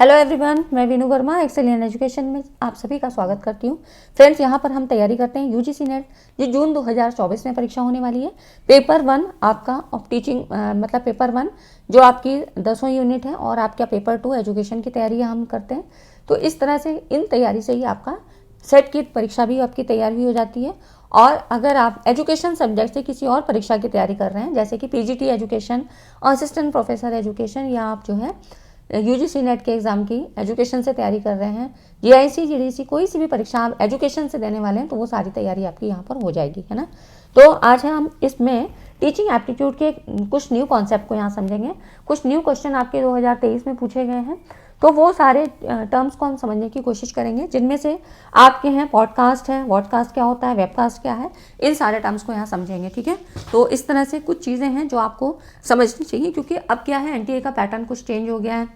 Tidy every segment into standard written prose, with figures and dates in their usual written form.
Hello everyone, मैं Veenu Verma excellent education में आप सभी का स्वागत करती हूँ। फ्रेंड्स, यहाँ पर हम तैयारी करते हैं यूजीसी नेट जो जून 2024 में परीक्षा होने वाली है। पेपर 1 आपका ऑफ टीचिंग मतलब पेपर 1 जो आपकी 10वीं यूनिट है और आपका पेपर 2 एजुकेशन की तैयारी हम करते हैं। तो इस तरह से इन तैयारी से ही आपका सेट की परीक्षा भी आपकी तैयार भी हो जाती है। और अगर आप एजुकेशन सब्जेक्ट से किसी और परीक्षा की तैयारी कर रहे हैं जैसे कि PGT education, assistant professor education, या आप जो है यूजीसी नेट के एग्ज़ाम की एजुकेशन से तैयारी कर रहे हैं, जीआईसी जीडीसी कोई सी भी परीक्षा आप एजुकेशन से देने वाले हैं तो वो सारी तैयारी आपकी यहाँ पर हो जाएगी, है ना। तो आज हम इसमें टीचिंग एप्टीट्यूड के कुछ न्यू कॉन्सेप्ट को यहाँ समझेंगे। कुछ न्यू क्वेश्चन आपके 2023 में पूछे गए हैं, तो वो सारे टर्म्स को हम समझने की कोशिश करेंगे, जिनमें से आपके हैं पॉडकास्ट है, वॉडकास्ट क्या होता है, वेबकास्ट क्या है, इन सारे टर्म्स को यहाँ समझेंगे, ठीक है। तो इस तरह से कुछ चीज़ें हैं जो आपको समझनी चाहिए, क्योंकि अब क्या है एनटीए का पैटर्न कुछ चेंज हो गया है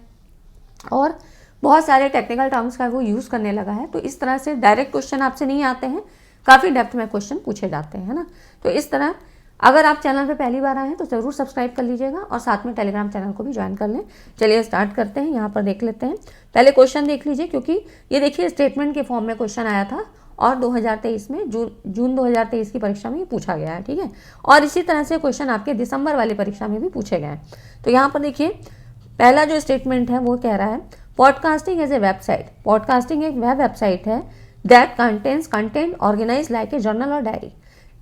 और बहुत सारे टेक्निकल टर्म्स का वो यूज़ करने लगा है। तो इस तरह से डायरेक्ट क्वेश्चन आपसे नहीं आते हैं, काफ़ी डेप्थ में क्वेश्चन पूछे जाते हैं, है ना। तो इस तरह अगर आप चैनल पे पहली बार आए हैं तो ज़रूर सब्सक्राइब कर लीजिएगा और साथ में टेलीग्राम चैनल को भी ज्वाइन कर लें। चलिए स्टार्ट करते हैं। यहाँ पर देख लेते हैं, पहले क्वेश्चन देख लीजिए, क्योंकि ये देखिए स्टेटमेंट के फॉर्म में क्वेश्चन आया था और 2023 में जून 2023 की परीक्षा में ये पूछा गया है, ठीक है। और इसी तरह से क्वेश्चन आपके दिसंबर वाली परीक्षा में भी पूछे गए हैं। तो यहाँ पर देखिए पहला जो स्टेटमेंट है वो कह रहा है podcasting as a website. Podcasting एक वेब वेबसाइट है that contents content organise like a journal और डायरी,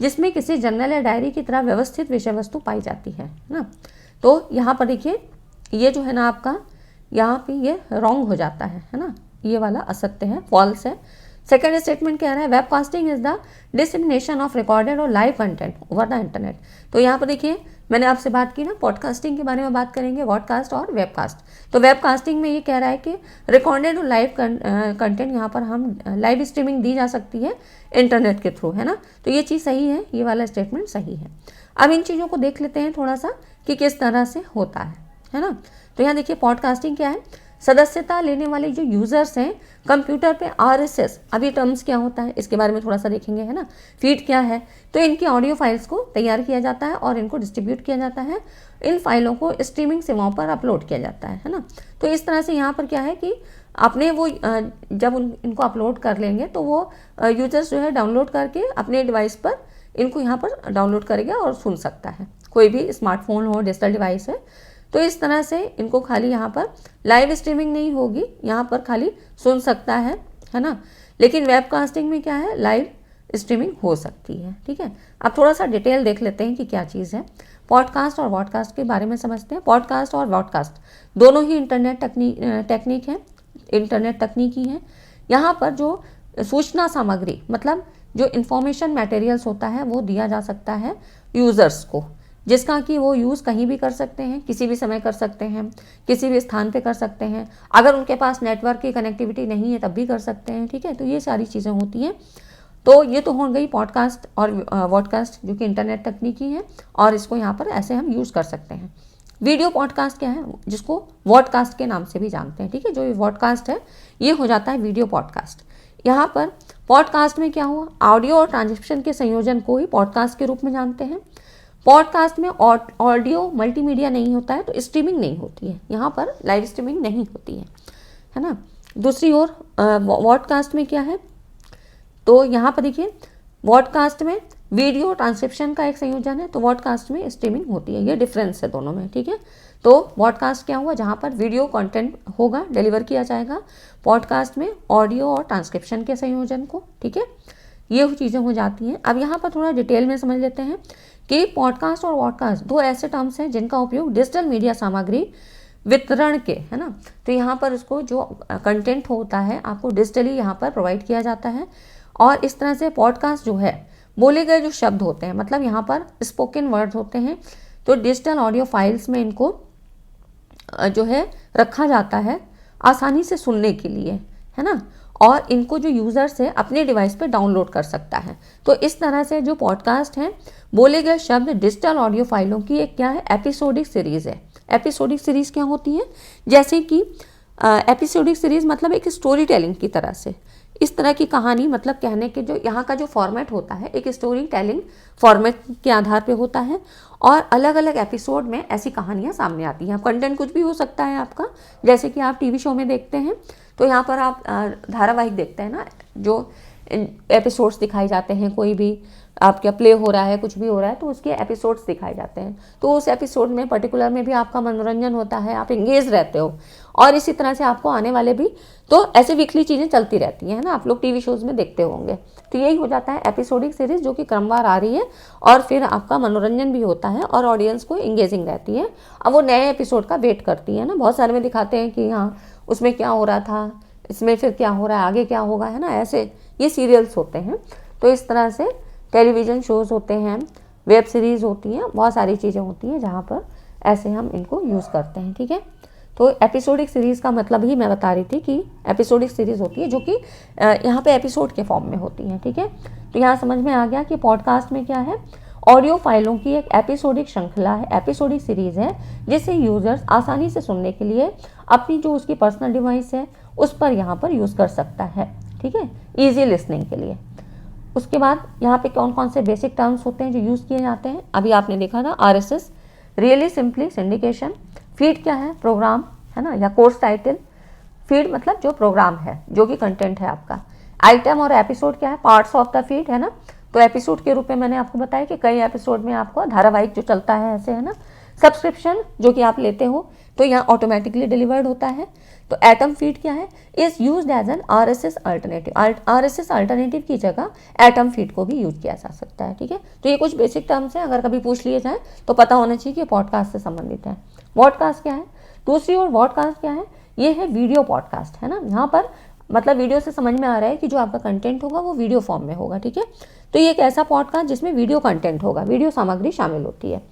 जिसमें किसी जर्नल या डायरी की तरह व्यवस्थित विषय वस्तु पाई जाती है ना। तो यहाँ पर देखिए ये जो है ना आपका यहाँ पे ये रॉन्ग हो जाता है ना, ये वाला असत्य है, फॉल्स है। सेकेंड स्टेटमेंट कह रहा है webcasting is the dissemination of recorded और live content over the internet. तो यहाँ पर देखिए मैंने आपसे बात की ना, पॉडकास्टिंग के बारे में बात करेंगे, वॉडकास्ट और वेबकास्ट। तो वेबकास्टिंग में ये कह रहा है कि रिकॉर्डेड और लाइव कंटेंट यहाँ पर हम लाइव स्ट्रीमिंग दी जा सकती है इंटरनेट के थ्रू, है ना। तो ये चीज़ सही है, ये वाला स्टेटमेंट सही है। अब इन चीज़ों को देख लेते हैं थोड़ा सा कि किस तरह से होता है ना। तो यहाँ देखिए पॉडकास्टिंग क्या है, सदस्यता लेने वाले जो यूज़र्स हैं कंप्यूटर पे आरएसएस, अभी टर्म्स क्या होता है इसके बारे में थोड़ा सा देखेंगे, है ना। फीड क्या है, तो इनकी ऑडियो फाइल्स को तैयार किया जाता है और इनको डिस्ट्रीब्यूट किया जाता है, इन फाइलों को स्ट्रीमिंग सेवाओं पर अपलोड किया जाता है ना। तो इस तरह से यहाँ पर क्या है कि अपने वो जब इनको अपलोड कर लेंगे तो वो यूजर्स जो है डाउनलोड करके अपने डिवाइस पर इनको यहाँ पर डाउनलोड करेगा और सुन सकता है, कोई भी स्मार्टफोन हो, डिजिटल डिवाइस है। तो इस तरह से इनको खाली यहाँ पर लाइव स्ट्रीमिंग नहीं होगी, यहाँ पर खाली सुन सकता है ना। लेकिन वेबकास्टिंग में क्या है, लाइव स्ट्रीमिंग हो सकती है, ठीक है। अब थोड़ा सा डिटेल देख लेते हैं कि क्या चीज़ है। पॉडकास्ट और वॉडकास्ट के बारे में समझते हैं। पॉडकास्ट और वॉडकास्ट दोनों ही इंटरनेट टेक्निक है, इंटरनेट तकनीकी है। यहाँ पर जो सूचना सामग्री मतलब जो इंफॉर्मेशन मटेरियल्स होता है वो दिया जा सकता है यूज़र्स को, जिसका कि वो यूज़ कहीं भी कर सकते हैं, किसी भी समय कर सकते हैं, किसी भी स्थान पे कर सकते हैं। अगर उनके पास नेटवर्क की कनेक्टिविटी नहीं है तब भी कर सकते हैं, ठीक है। तो ये सारी चीज़ें होती हैं। तो ये तो हो गई पॉडकास्ट और वॉडकास्ट जो कि इंटरनेट तकनीकी है और इसको यहाँ पर ऐसे हम यूज़ कर सकते हैं। वीडियो पॉडकास्ट क्या है, जिसको वॉडकास्ट के नाम से भी जानते हैं, ठीक है। जो वॉडकास्ट है ये हो जाता है वीडियो पॉडकास्ट। यहाँ पर पॉडकास्ट में क्या हुआ, ऑडियो और ट्रांसक्रिप्शन के संयोजन को ही पॉडकास्ट के रूप में जानते हैं। पॉडकास्ट में ऑडियो मल्टीमीडिया नहीं होता है तो स्ट्रीमिंग नहीं होती है, यहाँ पर लाइव स्ट्रीमिंग नहीं होती है ना। दूसरी ओर वॉडकास्ट में क्या है, तो यहाँ पर देखिए वॉडकास्ट में वीडियो ट्रांसक्रिप्शन का एक संयोजन है, तो वॉडकास्ट में स्ट्रीमिंग होती है, ये डिफरेंस है दोनों में, ठीक है। तो वॉडकास्ट क्या हुआ, जहाँ पर वीडियो कंटेंट होगा, डिलीवर किया जाएगा, पॉडकास्ट में ऑडियो और ट्रांसक्रिप्शन के संयोजन को, ठीक है। ये चीज़ें हो जाती हैं। अब यहाँ पर थोड़ा डिटेल में समझ लेते हैं कि पॉडकास्ट और वॉडकास्ट दो ऐसे टर्म्स हैं जिनका उपयोग डिजिटल मीडिया सामग्री वितरण के, है ना। तो यहाँ पर उसको जो कंटेंट होता है आपको डिजिटली यहाँ पर प्रोवाइड किया जाता है। और इस तरह से पॉडकास्ट जो है बोले गए जो शब्द होते हैं, मतलब यहाँ पर स्पोकन वर्ड्स होते हैं, तो डिजिटल ऑडियो फाइल्स में इनको जो है रखा जाता है आसानी से सुनने के लिए, है ना। और इनको जो यूज़र्स है अपने डिवाइस पे डाउनलोड कर सकता है। तो इस तरह से जो पॉडकास्ट है बोले गए शब्द डिजिटल ऑडियो फाइलों की एक क्या है, एपिसोडिक सीरीज़ है। एपिसोडिक सीरीज़ क्या होती है, जैसे कि एपिसोडिक सीरीज़ मतलब एक स्टोरी टेलिंग की तरह से, इस तरह की कहानी, मतलब कहने के जो यहाँ का जो फॉर्मेट होता है एक स्टोरी टेलिंग फॉर्मेट के आधार पे होता है। और अलग अलग एपिसोड में ऐसी कहानियाँ सामने आती हैं। कंटेंट कुछ भी हो सकता है आपका, जैसे कि आप टीवी शो में देखते हैं तो यहाँ पर आप धारावाहिक देखते हैं ना, जो एपिसोड्स दिखाए जाते हैं, कोई भी आपका प्ले हो रहा है, कुछ भी हो रहा है तो उसके एपिसोड्स दिखाए जाते हैं। तो उस एपिसोड में पर्टिकुलर में भी आपका मनोरंजन होता है, आप एंगेज रहते हो, और इसी तरह से आपको आने वाले भी तो ऐसे वीकली चीज़ें चलती रहती हैं, है ना, आप लोग टीवी शोज़ में देखते होंगे। तो यही हो जाता है एपिसोडिक सीरीज़, जो कि क्रमवार आ रही है और फिर आपका मनोरंजन भी होता है और ऑडियंस को एंगेजिंग रहती है। अब वो नए एपिसोड का वेट करती है ना, बहुत सारे में दिखाते हैं कि हाँ उसमें क्या हो रहा था, इसमें फिर क्या हो रहा है, आगे क्या होगा, है ना, ऐसे ये सीरियल्स होते हैं। तो इस तरह से टेलीविज़न शोज़ होते हैं, वेब सीरीज़ होती हैं, बहुत सारी चीज़ें होती हैं जहाँ पर ऐसे हम इनको यूज़ करते हैं। ठीक है, तो एपिसोडिक सीरीज़ का मतलब ही मैं बता रही थी कि एपिसोडिक सीरीज़ होती है जो कि यहाँ पे एपिसोड के फॉर्म में होती हैं। ठीक है, तो यहाँ समझ में आ गया कि पॉडकास्ट में क्या है, ऑडियो फाइलों की एक एपिसोडिक श्रृंखला है, एपिसोडिक सीरीज़ है, जिसे यूज़र्स आसानी से सुनने के लिए अपनी जो उसकी पर्सनल डिवाइस है उस पर यहाँ पर यूज़ कर सकता है। ठीक है, ईजी लिसनिंग के लिए। उसके बाद यहाँ पे कौन कौन से बेसिक टर्म्स होते हैं जो यूज़ किए जाते हैं, अभी आपने देखा था RSS, really simply syndication. Feed क्या है, प्रोग्राम, है ना, या कोर्स टाइटल। फीड मतलब जो प्रोग्राम है, जो कि कंटेंट है आपका। आइटम और एपिसोड क्या है, पार्ट्स ऑफ द फीड, है ना। तो एपिसोड के रूप में मैंने आपको बताया कि कई एपिसोड में आपको धारावाहिक जो चलता है ऐसे, है ना। सब्सक्रिप्शन जो कि आप लेते हो तो यहाँ ऑटोमेटिकली डिलीवर्ड होता है। तो एटम फीड क्या है, is used as an RSS alternative. RSS alternative की जगह एटम फीड को भी यूज किया जा सकता है। ठीक है, तो ये कुछ बेसिक टर्म्स हैं, अगर कभी पूछ लिए जाए तो पता होना चाहिए कि पॉडकास्ट से संबंधित है। पॉडकास्ट क्या है, दूसरी ओर पॉडकास्ट क्या है, ये है वीडियो पॉडकास्ट, है ना। यहाँ पर मतलब वीडियो से समझ में आ रहा है कि जो आपका कंटेंट होगा वो वीडियो फॉर्म में होगा। ठीक है, तो ये एक ऐसा पॉडकास्ट जिसमें वीडियो कंटेंट होगा, वीडियो सामग्री शामिल होती है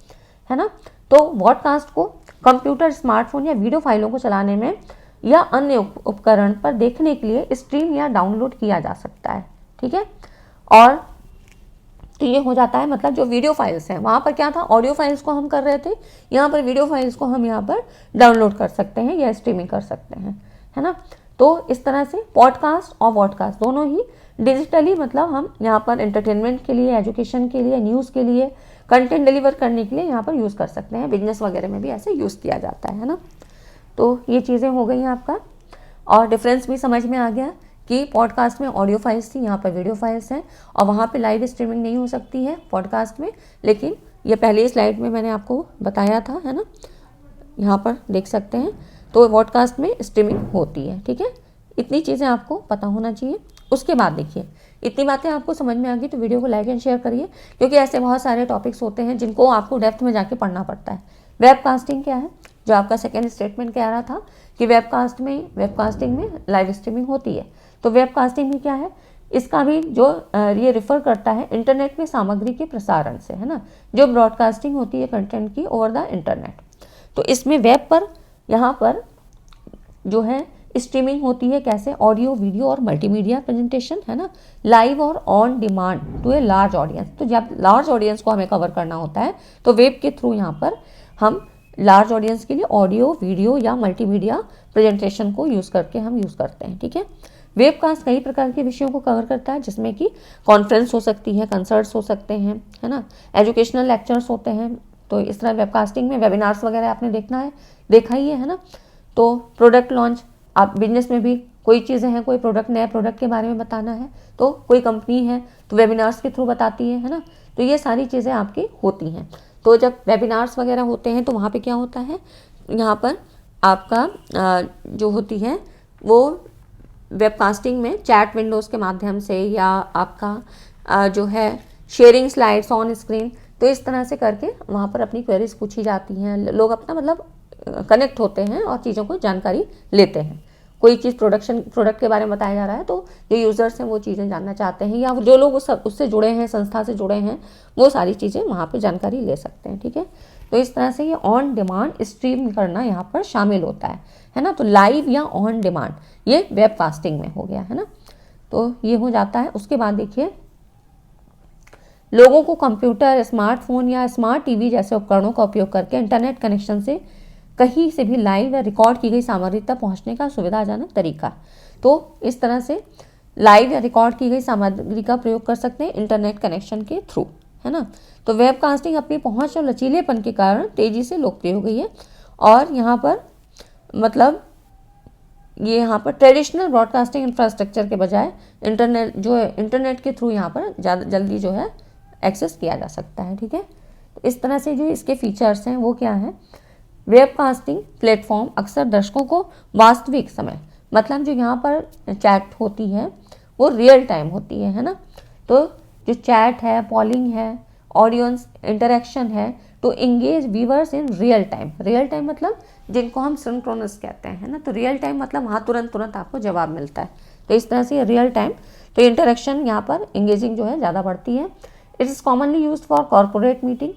ना। तो पॉडकास्ट को कंप्यूटर, स्मार्टफोन या वीडियो फाइलों को चलाने में या अन्य उपकरण पर देखने के लिए स्ट्रीम या डाउनलोड किया जा सकता है। ठीक है, और तो ये हो जाता है, मतलब जो वीडियो फाइल्स हैं, वहाँ पर क्या था, ऑडियो फाइल्स को हम कर रहे थे, यहाँ पर वीडियो फाइल्स को हम यहाँ पर डाउनलोड कर सकते हैं या स्ट्रीमिंग कर सकते हैं, है ना। तो इस तरह से पॉडकास्ट और वॉडकास्ट दोनों ही डिजिटली, मतलब हम यहाँ पर एंटरटेनमेंट के लिए, एजुकेशन के लिए, न्यूज़ के लिए, कंटेंट डिलीवर करने के लिए यहाँ पर यूज़ कर सकते हैं। बिजनेस वगैरह में भी ऐसे यूज़ किया जाता है ना। तो ये चीज़ें हो गई हैं आपका, और डिफरेंस भी समझ में आ गया कि पॉडकास्ट में ऑडियो फाइल्स थी, यहाँ पर वीडियो फाइल्स हैं, और वहाँ पे लाइव स्ट्रीमिंग नहीं हो सकती है पॉडकास्ट में, लेकिन ये पहले स्लाइड में मैंने आपको बताया था, है ना, यहाँ पर देख सकते हैं। तो पॉडकास्ट में स्ट्रीमिंग होती है। ठीक है, इतनी चीज़ें आपको पता होना चाहिए। उसके बाद देखिए, इतनी बातें आपको समझ में आ गई तो वीडियो को लाइक एंड शेयर करिए, क्योंकि ऐसे बहुत सारे टॉपिक्स होते हैं जिनको आपको डेप्थ में जाके पढ़ना पड़ता है। वेबकास्टिंग क्या है, जो आपका सेकेंड स्टेटमेंट कह रहा था कि वेबकास्टिंग में लाइव स्ट्रीमिंग होती है। तो वेबकास्टिंग भी क्या है, इसका भी जो ये रिफ़र करता है इंटरनेट में सामग्री के प्रसारण से, है ना, जो ब्रॉडकास्टिंग होती है कंटेंट की ओवर द इंटरनेट। तो इसमें वेब पर यहाँ पर जो है स्ट्रीमिंग होती है, कैसे, ऑडियो, वीडियो और मल्टीमीडिया प्रेजेंटेशन, है ना, लाइव और on demand to a large audience. तो जब लार्ज ऑडियंस को हमें कवर करना होता है तो वेब के थ्रू यहाँ पर हम लार्ज ऑडियंस के लिए ऑडियो, वीडियो या मल्टीमीडिया प्रेजेंटेशन को यूज़ करके हम यूज़ करते हैं। ठीक है, वेबकास्ट कई प्रकार के विषयों को कवर करता है, जिसमें कि कॉन्फ्रेंस हो सकती है, कंसर्ट्स हो सकते हैं, है ना, एजुकेशनल लेक्चर्स होते हैं। तो इस तरह वेबकास्टिंग में वेबिनार्स वगैरह आपने देखा ही है ना। तो प्रोडक्ट लॉन्च, आप बिजनेस में भी कोई चीज़ें हैं, कोई प्रोडक्ट, नए प्रोडक्ट के बारे में बताना है तो कोई कंपनी है तो वेबिनार्स के थ्रू बताती है ना। तो ये सारी चीज़ें आपकी होती हैं। तो जब वेबिनार्स वगैरह होते हैं तो वहाँ पे क्या होता है, यहाँ पर आपका जो होती है वो वेबकास्टिंग में चैट विंडोज़ के माध्यम से, या आपका जो है शेयरिंग स्लाइड्स ऑन स्क्रीन, तो इस तरह से करके वहाँ पर अपनी क्वेरीज पूछी जाती हैं, लोग अपना मतलब कनेक्ट होते हैं और चीज़ों को जानकारी लेते हैं। कोई चीज़ प्रोडक्ट के बारे में बताया जा रहा है तो जो यूज़र्स हैं वो चीज़ें जानना चाहते हैं, या जो लोग उससे जुड़े हैं, संस्था से जुड़े हैं, वो सारी चीज़ें वहाँ पे जानकारी ले सकते हैं। ठीक है, तो इस तरह से ये ऑन डिमांड स्ट्रीम करना यहाँ पर शामिल होता है ना। तो लाइव या ऑन डिमांड ये वेबकास्टिंग में हो गया, है ना। तो ये हो जाता है। उसके बाद देखिए, लोगों को कंप्यूटर, स्मार्टफोन या स्मार्ट टीवी जैसे उपकरणों का उपयोग करके इंटरनेट कनेक्शन से कहीं से भी लाइव या रिकॉर्ड की गई सामग्री तक पहुंचने का सुविधाजनक तरीका। तो इस तरह से लाइव या रिकॉर्ड की गई सामग्री का प्रयोग कर सकते हैं इंटरनेट कनेक्शन के थ्रू, है ना। तो वेबकास्टिंग अपनी पहुंच और लचीलेपन के कारण तेज़ी से लोकप्रिय हो गई है। और यहाँ पर मतलब ये यहाँ पर ट्रेडिशनल ब्रॉडकास्टिंग इंफ्रास्ट्रक्चर के बजाय इंटरनेट के थ्रू यहाँ पर ज़्यादा जल्दी जो है एक्सेस किया जा सकता है, ठीक है। तो इस तरह से जो इसके फीचर्स हैं वो क्या है, वेबकास्टिंग प्लेटफॉर्म अक्सर दर्शकों को वास्तविक समय, मतलब जो यहाँ पर चैट होती है वो रियल टाइम होती है ना। तो जो चैट है, पॉलिंग है, ऑडियंस इंटरेक्शन है, तो engage viewers in real time मतलब जिनको हम सिंक्रोनस कहते हैं, है ना। तो रियल टाइम मतलब हाँ तुरंत आपको जवाब मिलता है, तो इस तरह से रियल टाइम। तो इंटरेक्शन यहाँ पर एंगेजिंग जो है ज़्यादा बढ़ती है। It is commonly used for corporate meeting,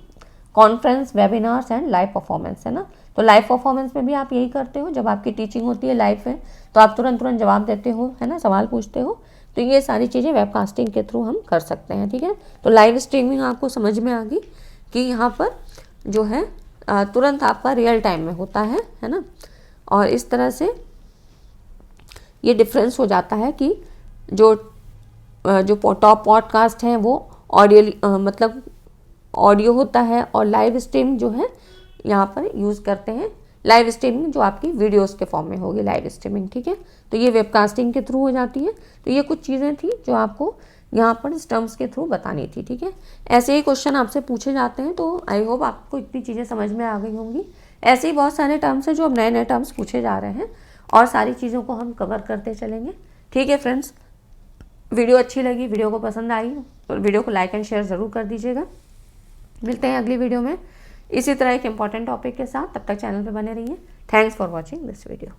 conference, webinars and live performance, है ना। तो लाइव परफॉर्मेंस में भी आप यही करते हो, जब आपकी टीचिंग होती है लाइव है तो आप तुरंत जवाब देते हो, है ना, सवाल पूछते हो। तो ये सारी चीज़ें वेबकास्टिंग के थ्रू हम कर सकते हैं, ठीक है। तो लाइव स्ट्रीमिंग आपको समझ में आ गई कि यहाँ पर जो है तुरंत आपका रियल टाइम में होता है ना। और इस तरह से ये डिफरेंस हो जाता है कि जो टॉप पॉडकास्ट हैं वो मतलब ऑडियो होता है, और लाइव स्ट्रीम जो है यहाँ पर यूज़ करते हैं लाइव स्ट्रीमिंग जो आपकी वीडियोस के फॉर्म में होगी लाइव स्ट्रीमिंग, ठीक है। तो ये वेबकास्टिंग के थ्रू हो जाती है। तो ये कुछ चीज़ें थी जो आपको यहाँ पर इस टर्म्स के थ्रू बतानी थी, ठीक है। ऐसे ही क्वेश्चन आपसे पूछे जाते हैं, तो आई होप आपको इतनी चीज़ें समझ में आ गई होंगी। ऐसे ही बहुत सारे टर्म्स हैं जो अब नए टर्म्स पूछे जा रहे हैं, और सारी चीज़ों को हम कवर करते चलेंगे, ठीक है फ्रेंड्स। वीडियो अच्छी लगी, वीडियो को पसंद आई तो वीडियो को लाइक एंड शेयर ज़रूर कर दीजिएगा। मिलते हैं अगली वीडियो में इसी तरह एक इंपॉर्टेंट टॉपिक के साथ, तब तक चैनल पे बने रहिए। Thanks for watching this video.